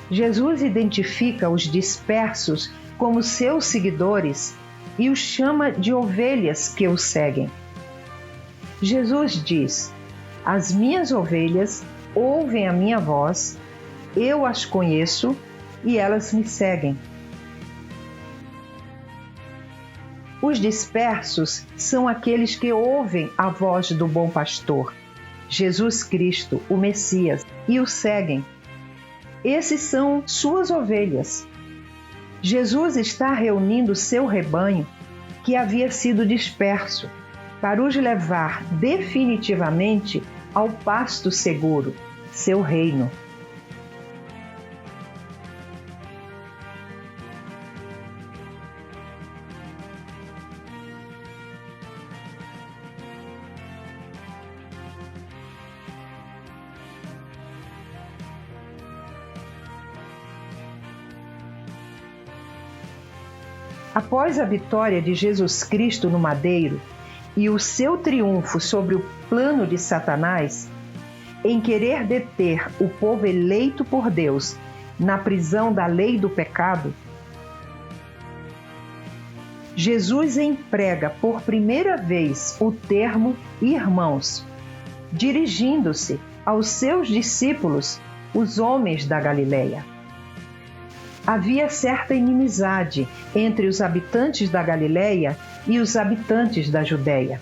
Jesus identifica os dispersos como seus seguidores e os chama de ovelhas que o seguem. Jesus diz: "As minhas ovelhas ouvem a minha voz, eu as conheço e elas me seguem." Os dispersos são aqueles que ouvem a voz do bom pastor, Jesus Cristo, o Messias, e o seguem. Esses são suas ovelhas. Jesus está reunindo seu rebanho que havia sido disperso para os levar definitivamente ao pasto seguro, seu reino. Após a vitória de Jesus Cristo no madeiro e o seu triunfo sobre o plano de Satanás, em querer deter o povo eleito por Deus na prisão da lei do pecado, Jesus emprega por primeira vez o termo irmãos, dirigindo-se aos seus discípulos, os homens da Galileia. Havia certa inimizade entre os habitantes da Galileia e os habitantes da Judéia.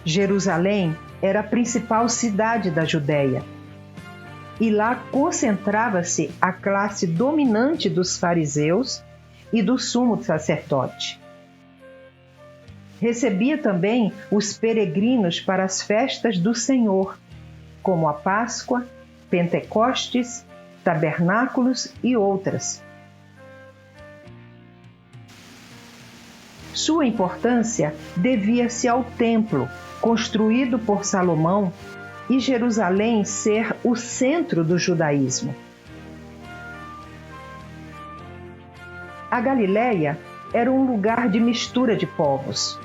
Jerusalém era a principal cidade da Judéia, e lá concentrava-se a classe dominante dos fariseus e do sumo sacerdote. Recebia também os peregrinos para as festas do Senhor, como a Páscoa, Pentecostes, Tabernáculos e outras. Sua importância devia-se ao templo, construído por Salomão, e Jerusalém ser o centro do judaísmo. A Galileia era um lugar de mistura de povos.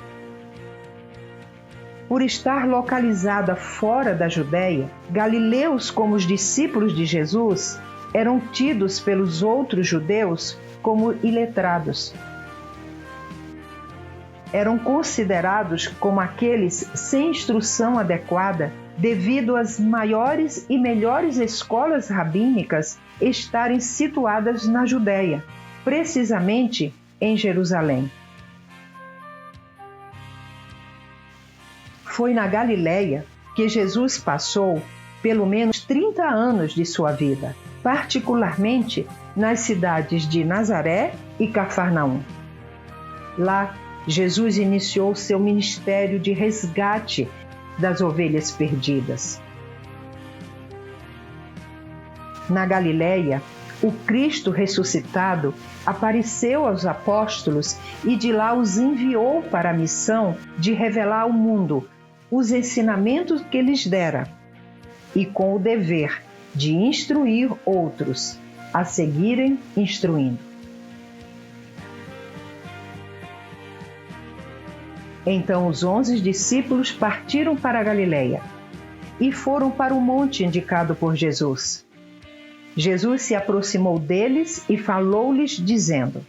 Por estar localizada fora da Judéia, galileus como os discípulos de Jesus eram tidos pelos outros judeus como iletrados. Eram considerados como aqueles sem instrução adequada devido às maiores e melhores escolas rabínicas estarem situadas na Judéia, precisamente em Jerusalém. Foi na Galileia que Jesus passou pelo menos 30 anos de sua vida, particularmente nas cidades de Nazaré e Cafarnaum. Lá, Jesus iniciou seu ministério de resgate das ovelhas perdidas. Na Galileia, o Cristo ressuscitado apareceu aos apóstolos e de lá os enviou para a missão de revelar ao mundo os ensinamentos que lhes dera, e com o dever de instruir outros a seguirem instruindo. Então os 11 discípulos partiram para a Galileia e foram para o monte indicado por Jesus. Jesus se aproximou deles e falou-lhes, dizendo: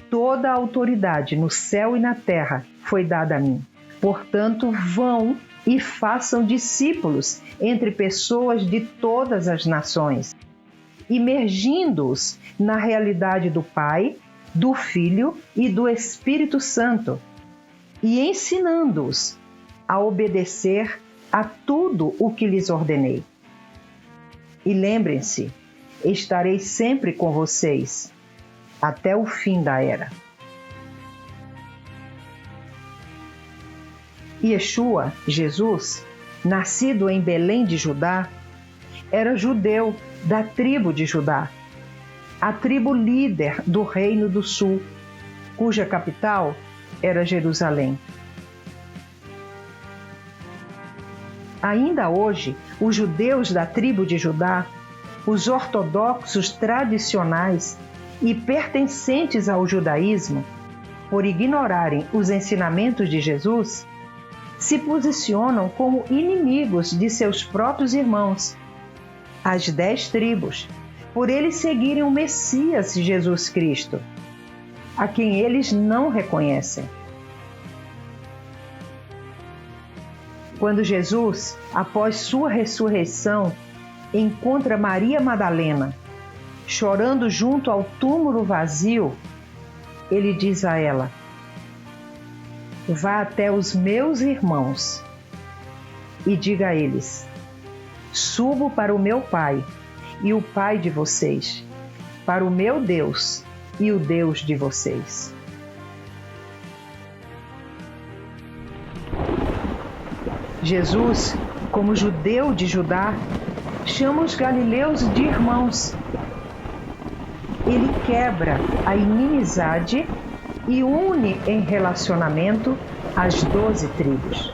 "Toda a autoridade no céu e na terra foi dada a mim. Portanto, vão e façam discípulos entre pessoas de todas as nações, imergindo-os na realidade do Pai, do Filho e do Espírito Santo, e ensinando-os a obedecer a tudo o que lhes ordenei. E lembrem-se, estarei sempre com vocês, até o fim da era." Yeshua, Jesus, nascido em Belém de Judá, era judeu da tribo de Judá, a tribo líder do Reino do Sul, cuja capital era Jerusalém. Ainda hoje, os judeus da tribo de Judá, os ortodoxos tradicionais e pertencentes ao judaísmo, por ignorarem os ensinamentos de Jesus, se posicionam como inimigos de seus próprios irmãos, as 10 tribos, por eles seguirem o Messias Jesus Cristo, a quem eles não reconhecem. Quando Jesus, após sua ressurreição, encontra Maria Madalena, chorando junto ao túmulo vazio, ele diz a ela: vá até os meus irmãos e diga a eles: subo para o meu Pai e o Pai de vocês, para o meu Deus e o Deus de vocês. Jesus, como judeu de Judá, chama os galileus de irmãos. Ele quebra a inimizade e une em relacionamento as 12 tribos.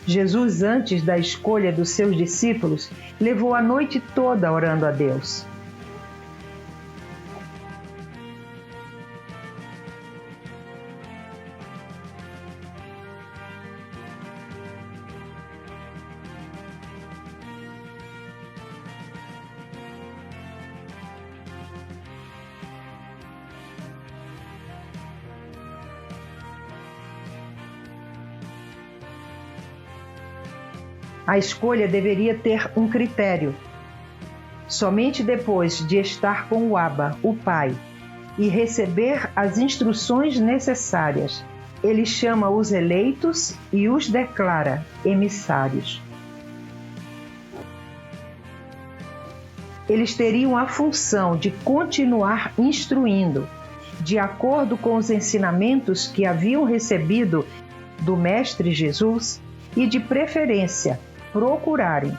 Jesus, antes da escolha dos seus discípulos, levou a noite toda orando a Deus. A escolha deveria ter um critério. Somente depois de estar com o Abba, o Pai, e receber as instruções necessárias, ele chama os eleitos e os declara emissários. Eles teriam a função de continuar instruindo, de acordo com os ensinamentos que haviam recebido do Mestre Jesus, e de preferência procurarem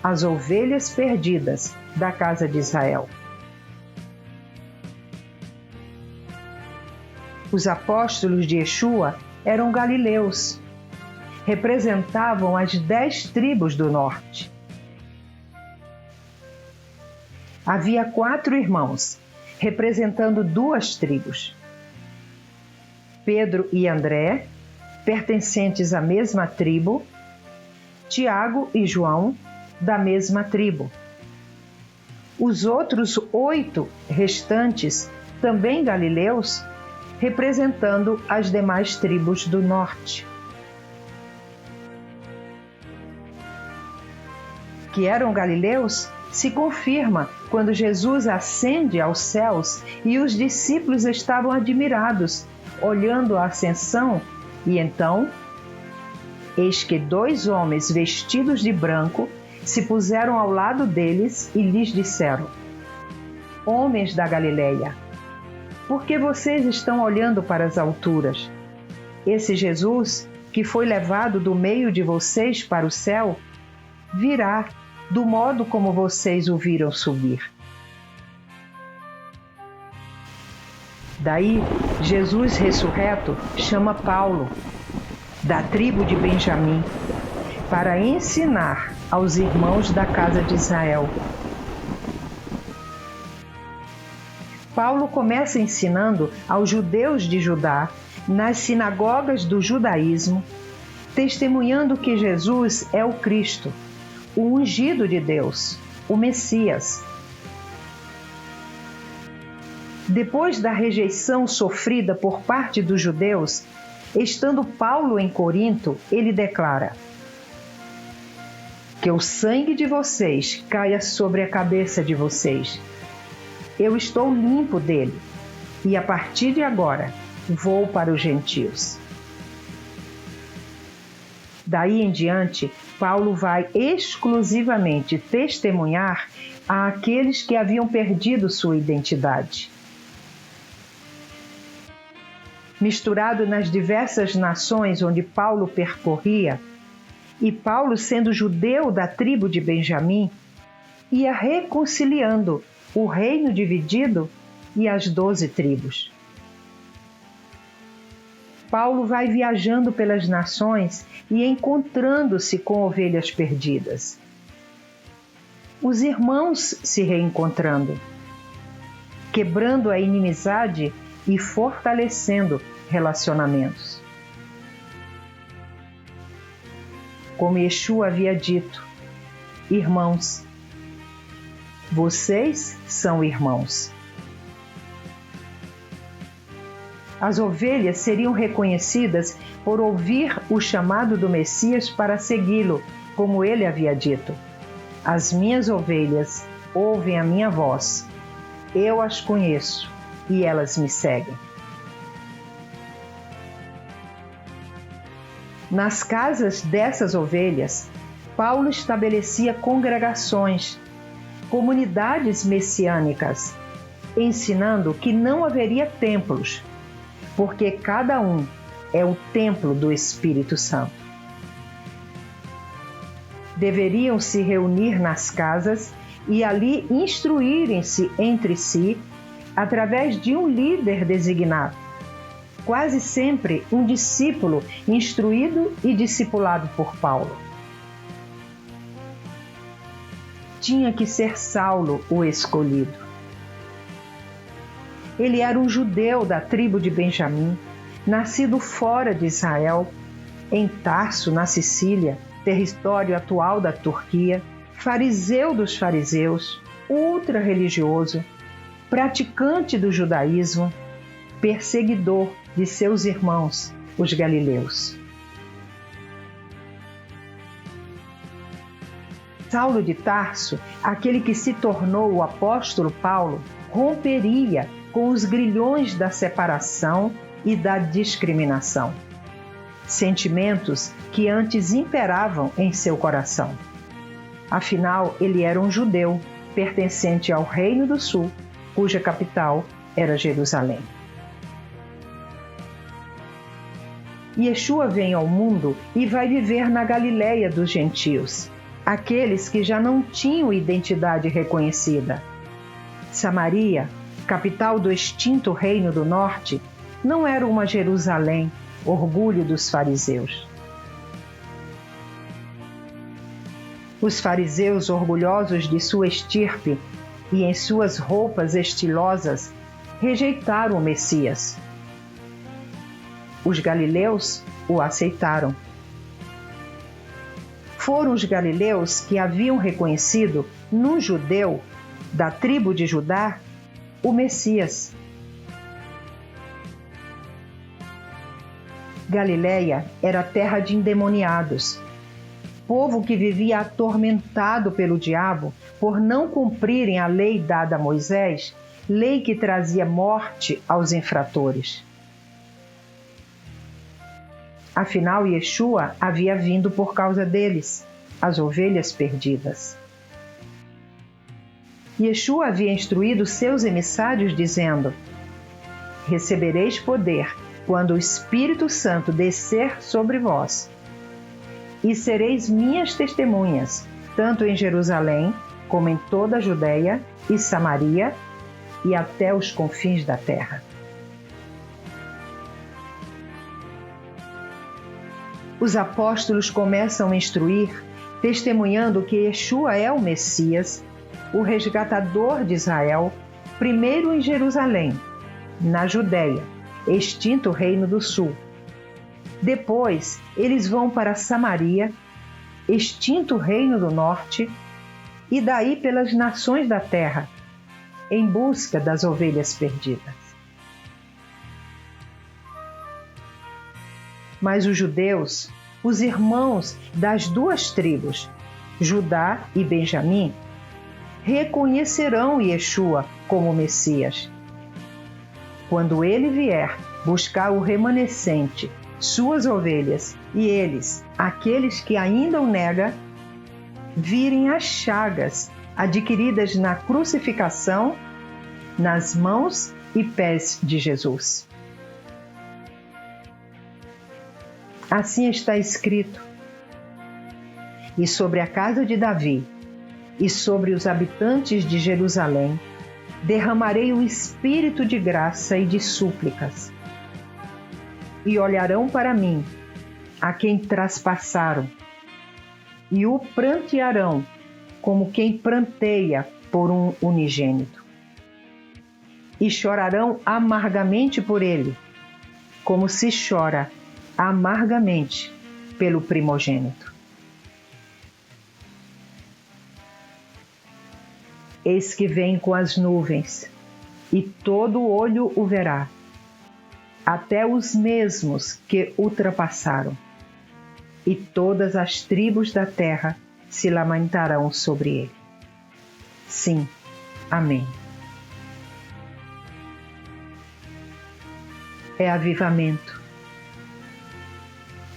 as ovelhas perdidas da casa de Israel. Os apóstolos de Yeshua eram galileus, representavam as 10 tribos do norte. Havia 4 irmãos, representando 2 tribos. Pedro e André, pertencentes à mesma tribo, Tiago e João, da mesma tribo. Os outros 8 restantes, também galileus, representando as demais tribos do norte. Que eram galileus se confirma quando Jesus ascende aos céus e os discípulos estavam admirados, olhando a ascensão, e então eis que 2 homens vestidos de branco se puseram ao lado deles e lhes disseram: homens da Galileia, por que vocês estão olhando para as alturas? Esse Jesus, que foi levado do meio de vocês para o céu, virá do modo como vocês o viram subir. Daí, Jesus ressurreto chama Paulo, da tribo de Benjamim, para ensinar aos irmãos da casa de Israel. Paulo começa ensinando aos judeus de Judá, nas sinagogas do judaísmo, testemunhando que Jesus é o Cristo, o ungido de Deus, o Messias. Depois da rejeição sofrida por parte dos judeus, estando Paulo em Corinto, ele declara: que o sangue de vocês caia sobre a cabeça de vocês. Eu estou limpo dele, e a partir de agora vou para os gentios. Daí em diante, Paulo vai exclusivamente testemunhar àqueles que haviam perdido sua identidade. Misturado nas diversas nações onde Paulo percorria, e Paulo, sendo judeu da tribo de Benjamim, ia reconciliando o reino dividido e as 12 tribos. Paulo vai viajando pelas nações e encontrando-se com ovelhas perdidas. Os irmãos se reencontrando, quebrando a inimizade e fortalecendo relacionamentos. Como Yeshua havia dito, irmãos, vocês são irmãos. As ovelhas seriam reconhecidas por ouvir o chamado do Messias para segui-lo, como ele havia dito. As minhas ovelhas ouvem a minha voz, eu as conheço e elas me seguem. Nas casas dessas ovelhas, Paulo estabelecia congregações, comunidades messiânicas, ensinando que não haveria templos, porque cada um é o templo do Espírito Santo. Deveriam se reunir nas casas e ali instruírem-se entre si através de um líder designado, quase sempre um discípulo instruído e discipulado por Paulo. Tinha que ser Saulo o escolhido. Ele era um judeu da tribo de Benjamim, nascido fora de Israel, em Tarso, na Sicília, território atual da Turquia, fariseu dos fariseus, ultra-religioso, praticante do judaísmo, perseguidor de seus irmãos, os galileus. Saulo de Tarso, aquele que se tornou o apóstolo Paulo, romperia com os grilhões da separação e da discriminação, sentimentos que antes imperavam em seu coração. Afinal, ele era um judeu pertencente ao Reino do Sul, cuja capital era Jerusalém. Yeshua vem ao mundo e vai viver na Galileia dos gentios, aqueles que já não tinham identidade reconhecida. Samaria, capital do extinto Reino do Norte, não era uma Jerusalém, orgulho dos fariseus. Os fariseus, orgulhosos de sua estirpe e em suas roupas estilosas, rejeitaram o Messias. Os galileus o aceitaram. Foram os galileus que haviam reconhecido num judeu da tribo de Judá o Messias. Galileia era terra de endemoniados, povo que vivia atormentado pelo diabo por não cumprirem a lei dada a Moisés, lei que trazia morte aos infratores. Afinal, Yeshua havia vindo por causa deles, as ovelhas perdidas. Yeshua havia instruído seus emissários dizendo: recebereis poder quando o Espírito Santo descer sobre vós, e sereis minhas testemunhas, tanto em Jerusalém, como em toda a Judeia e Samaria, e até os confins da terra. Os apóstolos começam a instruir, testemunhando que Yeshua é o Messias, o resgatador de Israel, primeiro em Jerusalém, na Judeia, extinto Reino do Sul. Depois, eles vão para Samaria, extinto Reino do Norte, e daí pelas nações da terra, em busca das ovelhas perdidas. Mas os judeus, os irmãos das duas tribos, Judá e Benjamim, reconhecerão Yeshua como Messias. Quando ele vier buscar o remanescente, suas ovelhas, e eles, aqueles que ainda o negam, virem as chagas adquiridas na crucificação, nas mãos e pés de Jesus. Assim está escrito: e sobre a casa de Davi, e sobre os habitantes de Jerusalém, derramarei o espírito de graça e de súplicas. E olharão para mim, a quem traspassaram, e o prantearão, como quem pranteia por um unigênito. e chorarão amargamente por ele, como se chora amargamente pelo primogênito. Eis que vem com as nuvens, e todo olho o verá, até os mesmos que ultrapassaram, e todas as tribos da terra se lamentarão sobre ele. Sim, amém. É avivamento.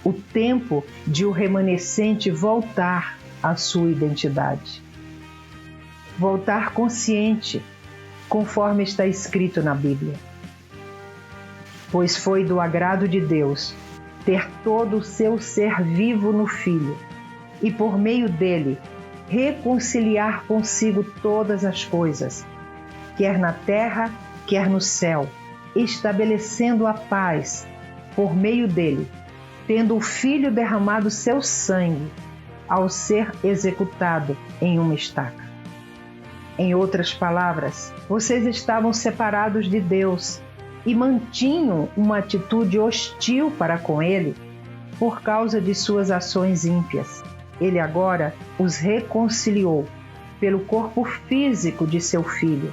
O tempo de o remanescente voltar à sua identidade. Voltar consciente, conforme está escrito na Bíblia. Pois foi do agrado de Deus ter todo o seu ser vivo no Filho e, por meio dele, reconciliar consigo todas as coisas, quer na terra, quer no céu, estabelecendo a paz por meio dele, tendo o Filho derramado seu sangue ao ser executado em uma estaca. Em outras palavras, vocês estavam separados de Deus e mantinham uma atitude hostil para com ele por causa de suas ações ímpias. Ele agora os reconciliou pelo corpo físico de seu Filho,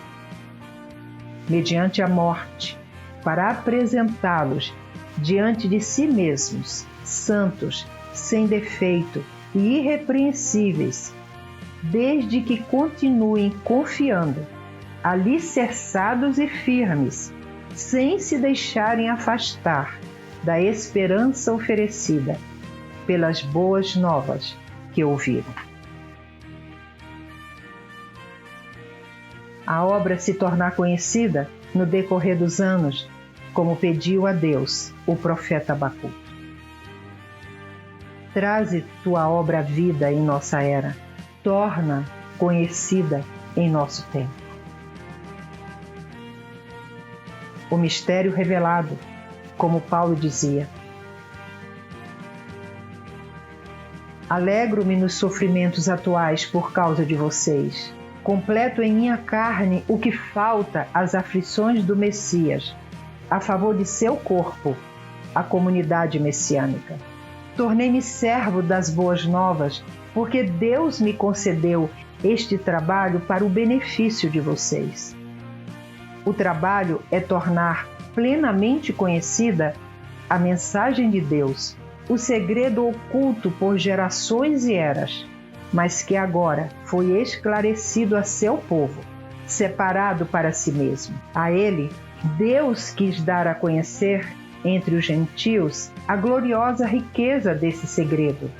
mediante a morte, para apresentá-los diante de si mesmos, santos, sem defeito e irrepreensíveis, desde que continuem confiando, alicerçados e firmes, sem se deixarem afastar da esperança oferecida pelas boas novas que ouviram. A obra se tornar conhecida no decorrer dos anos, como pediu a Deus o profeta Abacuque. Traze tua obra à vida em nossa era, torna conhecida em nosso tempo. O mistério revelado, como Paulo dizia: alegro-me nos sofrimentos atuais por causa de vocês. Completo em minha carne o que falta às aflições do Messias, a favor de seu corpo, a comunidade messiânica. Tornei-me servo das boas novas, porque Deus me concedeu este trabalho para o benefício de vocês. O trabalho é tornar plenamente conhecida a mensagem de Deus, o segredo oculto por gerações e eras, mas que agora foi esclarecido a seu povo, separado para si mesmo. A ele, Deus quis dar a conhecer entre os gentios a gloriosa riqueza desse segredo.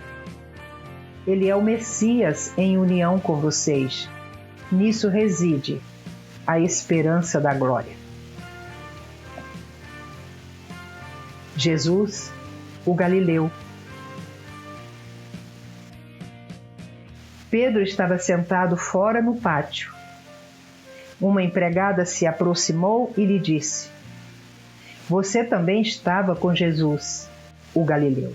Ele é o Messias em união com vocês. Nisso reside a esperança da glória. Jesus, o Galileu. Pedro estava sentado fora no pátio. Uma empregada se aproximou e lhe disse: você também estava com Jesus, o Galileu.